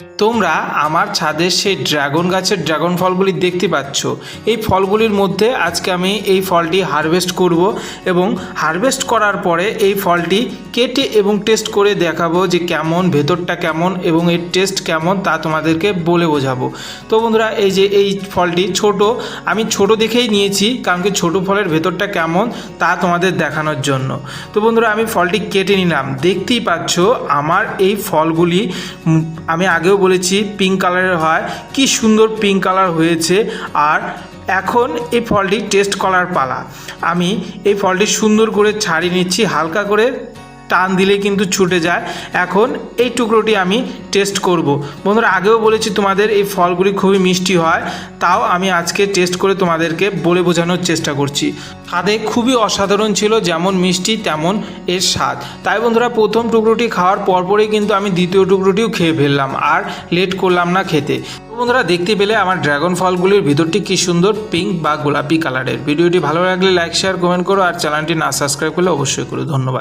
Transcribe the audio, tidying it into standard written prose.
তোমরা আমার ছাদের সেই ড্রাগন গাছের ড্রাগন ফলগুলি দেখতে পাচ্ছ। এই ফলগুলির মধ্যে আজকে আমি এই ফলটি হারভেস্ট করব এবং হারভেস্ট করার পরে এই ফলটি কেটে এবং টেস্ট করে দেখাবো যে কেমন, ভেতরটা কেমন এবং এর টেস্ট কেমন তা তোমাদেরকে বলে বোঝাবো। তো বন্ধুরা, এই যে এই ফলটি ছোট, আমি ছোট দেখেই নিয়েছি, কারণ কি ছোটো ফলের ভেতরটা কেমন তা তোমাদের দেখানোর জন্য। তো বন্ধুরা, আমি ফলটি কেটে নিলাম। দেখতেই পাচ্ছ আমার এই ফলগুলি আমি আগেও বলেছি পিঙ্ক কালারের হয়, কি সুন্দর পিঙ্ক কালার হয়েছে। আর এখন এই ফলটি টেস্ট করার পালা। আমি এই ফলটি সুন্দর করে ছাড়িয়ে নিচ্ছি, হালকা করে টান দিলেই কিন্তু ছুটে যায়। এখন এই টুকরোটি আমি টেস্ট করব। বন্ধুরা, আগেও বলেছি তোমাদের এই ফলগুলি খুবই মিষ্টি হয়, তাও আমি আজকে টেস্ট করে তোমাদেরকে বলে বোঝানোর চেষ্টা করছি। স্বাদে খুবই অসাধারণ ছিল, যেমন মিষ্টি তেমন এর স্বাদ। তাই বন্ধুরা, প্রথম টুকরোটি খাওয়ার পরপরই কিন্তু আমি দ্বিতীয় টুকরোটিও খেয়ে ফেললাম, আর লেট করলাম না খেতে। বন্ধুরা, দেখতে পেলে আমার ড্রাগন ফলগুলির ভিতরটি কি সুন্দর পিঙ্ক বা গোলাপি কালারের। ভিডিওটি ভালো লাগলে লাইক, শেয়ার, কমেন্ট করো, আর চ্যানেলটি না সাবস্ক্রাইব করলে অবশ্যই করো। ধন্যবাদ।